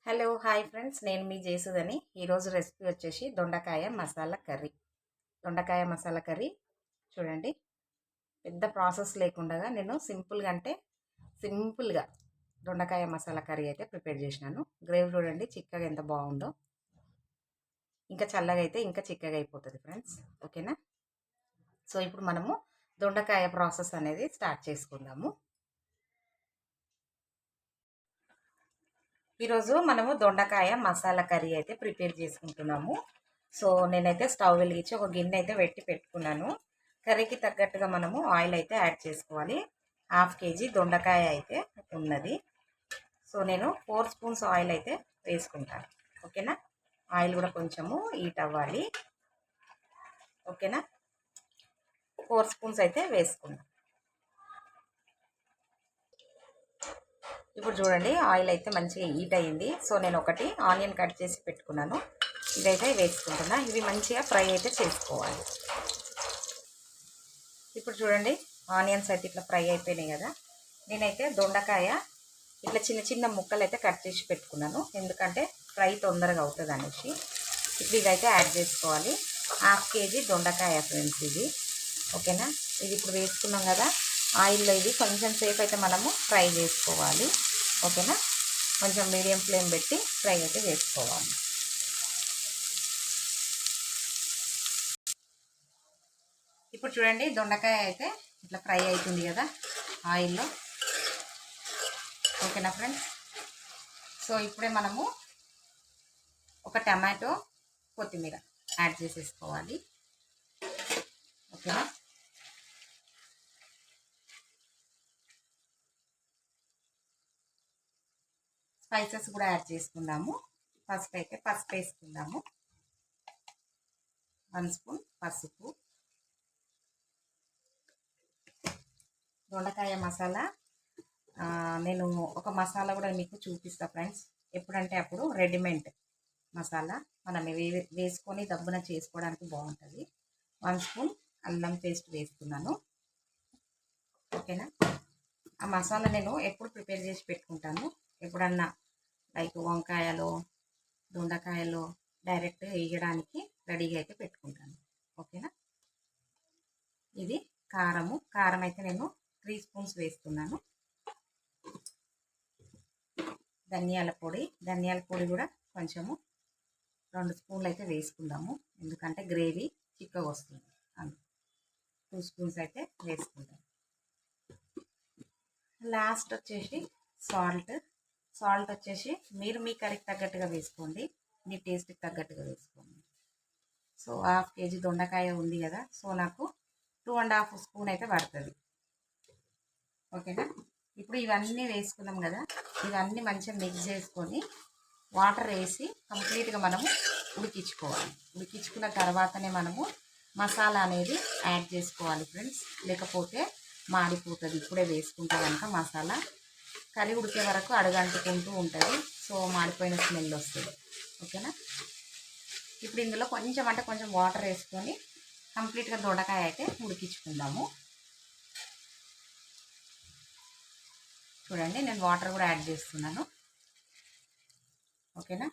Hello hi friends, నేను మీ జేసుదని. ఈరోజు recipe వచ్చేసి దొండకాయ మసాలా కర్రీ. దొండకాయ మసాలా కర్రీ చూడండి, పెద్ద ప్రాసెస్ లేకుండా నేను సింపుల్గా దొండకాయ మసాలా కర్రీ అయితే ప్రిపేర్ చేసినాను. గ్రేవీ చూడండి చిక్కగా ఎంత బాగుందో. ఇంకా చల్లగా అయితే ఇంకా చిక్కగా అయిపోతుంది ఫ్రెండ్స్. ఓకేనా? సో ఇప్పుడు మనము దొండకాయ ప్రాసెస్ అనేది స్టార్ట్ చేసుకుందాము. ఈరోజు మనము దొండకాయ మసాలా కర్రీ అయితే ప్రిపేర్ చేసుకుంటున్నాము. సో నేనైతే స్టవ్ వెలిగించి ఒక గిన్నె అయితే పెట్టుకున్నాను. కర్రీకి తగ్గట్టుగా మనము ఆయిల్ అయితే యాడ్ చేసుకోవాలి. 1/2 kg దొండకాయ అయితే ఉన్నది. సో నేను 4 స్పూన్స్ ఆయిల్ అయితే వేసుకుంటాను. ఓకేనా? ఆయిల్ కూడా కొంచెము హీట్ అవ్వాలి. ఓకేనా? 4 స్పూన్స్ అయితే వేసుకున్నాను. ఇప్పుడు చూడండి, ఆయిల్ అయితే మంచిగా హీట్ అయ్యింది. సో నేను ఒకటి ఆనియన్ కట్ చేసి పెట్టుకున్నాను, ఇదైతే వేసుకుంటున్నా. ఇవి మంచిగా ఫ్రై అయితే చేసుకోవాలి. ఇప్పుడు చూడండి, ఆనియన్స్ అయితే ఇట్లా ఫ్రై అయిపోయినాయి కదా. నేనైతే దొండకాయ ఇట్లా చిన్న చిన్న ముక్కలు అయితే కట్ చేసి పెట్టుకున్నాను, ఎందుకంటే ఫ్రై తొందరగా అవుతుంది అనేసి. ఇప్పుడు ఇదైతే యాడ్ చేసుకోవాలి. 1/2 kg దొండకాయ ఫ్రెండ్స్ ఇది. ఓకేనా? ఇది ఇప్పుడు వేసుకున్నాం కదా ఆయిల్లో. ఇది కొంచెం సేపు అయితే మనము ఫ్రై చేసుకోవాలి. ఓకేనా? కొంచెం మీడియం ఫ్లేమ్ పెట్టి ఫ్రై అయితే చేసుకోవాలి. ఇప్పుడు చూడండి, దొండకాయ అయితే ఇట్లా ఫ్రై అవుతుంది కదా ఆయిల్లో. ఓకేనా ఫ్రెండ్స్? సో ఇప్పుడే మనము ఒక టమాటో, కొత్తిమీర యాడ్ చేసేసుకోవాలి. ఓకేనా? స్పైసెస్ కూడా యాడ్ చేసుకుందాము. ఫస్ట్ అయితే పసుపు వేసుకుందాము. 1 స్పూన్ పసుపు. దొండకాయ మసాలా నేను ఒక మసాలా కూడా మీకు చూపిస్తా ఫ్రెండ్స్. ఎప్పుడంటే అప్పుడు రెడీమేడ్ మసాలా మనం వేసుకొని దబ్బున చేసుకోవడానికి బాగుంటుంది. 1 స్పూన్ అల్లం పేస్ట్ వేసుకున్నాను. ఓకేనా? ఆ మసాలా నేను ఎప్పుడు ప్రిపేర్ చేసి పెట్టుకుంటాను, ఎప్పుడన్నా లైక్ వంకాయలో, దొండకాయలో డైరెక్ట్ వేయడానికి రెడీగా అయితే పెట్టుకుంటాను. ఓకేనా? ఇది కారం అయితే నేను 3 స్పూన్స్ వేస్తున్నాను. ధనియాల పొడి కూడా కొంచెము 2 స్పూన్లు అయితే వేసుకుందాము, ఎందుకంటే గ్రేవీ చిక్కగా వస్తుంది. 2 స్పూన్స్ అయితే వేసుకుంటాం. లాస్ట్ వచ్చేసి సాల్ట్ వచ్చేసి మీరు మీ కర్రీకి తగ్గట్టుగా వేసుకోండి, మీ టేస్ట్కి తగ్గట్టుగా వేసుకోండి. సో 1/2 kg దొండకాయ ఉంది కదా, సో నాకు 2.5 స్పూన్ అయితే పడుతుంది. ఓకేనా? ఇప్పుడు ఇవన్నీ వేసుకున్నాం కదా, ఇవన్నీ మంచిగా మిక్స్ చేసుకొని వాటర్ వేసి కంప్లీట్గా మనము ఉడికించుకోవాలి. ఉడికించుకున్న తర్వాతనే మనము మసాలా అనేది యాడ్ చేసుకోవాలి ఫ్రెండ్స్, లేకపోతే మాడిపోతుంది. ఇప్పుడే వేసుకుంటే కనుక మసాలా కర్రీ ఉడికే వరకు అడుగంటుకుంటూ ఉంటుంది, సో మాడిపోయిన స్మెల్ వస్తుంది. ఓకేనా? ఇప్పుడు ఇందులో కొంచెం వాటర్ వేసుకొని కంప్లీట్గా దొండకాయ అయితే ఉడికించుకుందాము. చూడండి, నేను వాటర్ కూడా యాడ్ చేస్తున్నాను. ఓకేనా?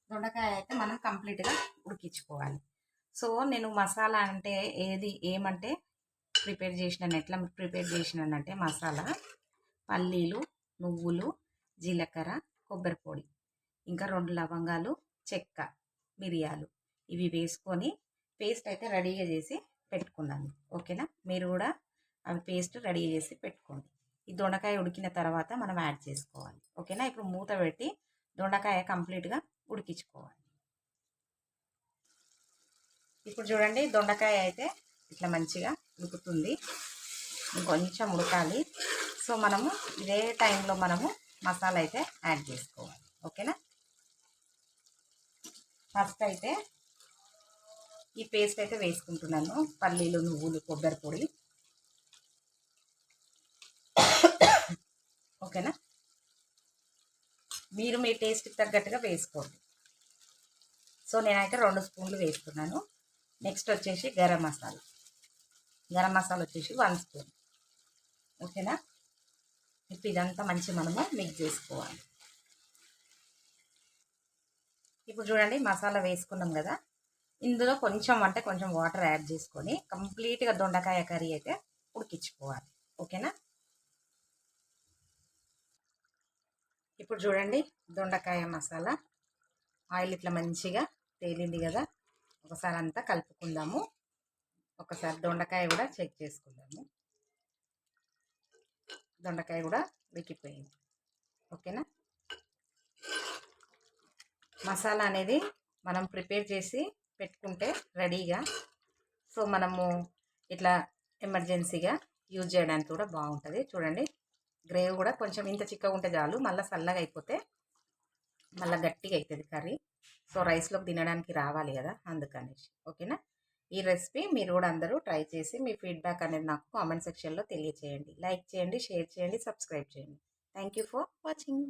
దొండకాయ అయితే మనం కంప్లీట్గా ఉడికించుకోవాలి. సో నేను మసాలా అంటే ఏమంటే ఎట్లా ప్రిపేర్ చేసినానంటే మసాలా పల్లీలు, నువ్వులు, జీలకర్ర, కొబ్బరి పొడి, ఇంకా 2 లవంగాలు, చెక్క, మిరియాలు, ఇవి వేసుకొని పేస్ట్ అయితే రెడీగా చేసి పెట్టుకున్నాను. ఓకేనా? మీరు కూడా అవి పేస్ట్ రెడీ చేసి పెట్టుకోండి. ఈ దొండకాయ ఉడికిన తర్వాత మనం యాడ్ చేసుకోవాలి. ఓకేనా? ఇప్పుడు మూత పెట్టి దొండకాయ కంప్లీట్గా ఉడికించుకోవాలి. ఇప్పుడు చూడండి, దొండకాయ అయితే ఇట్లా మంచిగా ఉడుకుతుంది, ఇంకొంచెం ఉడకాలి. సో మనము ఇదే టైంలో మనము మసాలా అయితే యాడ్ చేసుకోవాలి. ఓకేనా? ఫస్ట్ అయితే ఈ పేస్ట్ అయితే వేసుకుంటున్నాను, పల్లీలు, నువ్వులు, కొబ్బరి పొడి. ఓకేనా? మీరు మీ టేస్ట్కి తగ్గట్టుగా వేసుకోండి. సో నేనైతే 2 స్పూన్లు వేసుకున్నాను. నెక్స్ట్ వచ్చేసి గరం మసాలా వచ్చేసి 1 స్పూన్. ఓకేనా? ఇప్పుడు ఇదంతా మంచి మనము మిక్స్ చేసుకోవాలి. ఇప్పుడు చూడండి మసాలా వేసుకున్నాం కదా, ఇందులో కొంచెం అంటే కొంచెం వాటర్ యాడ్ చేసుకొని కంప్లీట్గా దొండకాయ కర్రీ అయితే ఉడికించుకోవాలి. ఓకేనా? ఇప్పుడు చూడండి దొండకాయ మసాలా ఆయిల్ ఇట్లా మంచిగా తేలింది కదా, ఒకసారి అంతా కలుపుకుందాము. ఒకసారి దొండకాయ కూడా చెక్ చేసుకుందాము. దొండకాయ కూడా ఉడికిపోయింది. ఓకేనా? మసాలా అనేది మనం ప్రిపేర్ చేసి పెట్టుకుంటే రెడీగా, సో మనము ఇట్లా ఎమర్జెన్సీగా యూజ్ చేయడానికి కూడా బాగుంటుంది. చూడండి గ్రేవీ కూడా కొంచెం ఇంత చిక్కగా ఉంటే చాలు, మళ్ళీ చల్లగా అయిపోతే మళ్ళీ గట్టిగా అవుతుంది కర్రీ. సో రైస్లోకి తినడానికి రావాలి కదా, అందుకనేసి. ఓకేనా? ఈ రెసిపీ మీరు కూడా అందరూ ట్రై చేసి మీ ఫీడ్బ్యాక్ అనేది నాకు కామెంట్ సెక్షన్లో తెలియచేయండి. లైక్ చేయండి, షేర్ చేయండి, సబ్స్క్రైబ్ చేయండి. Thank you for watching.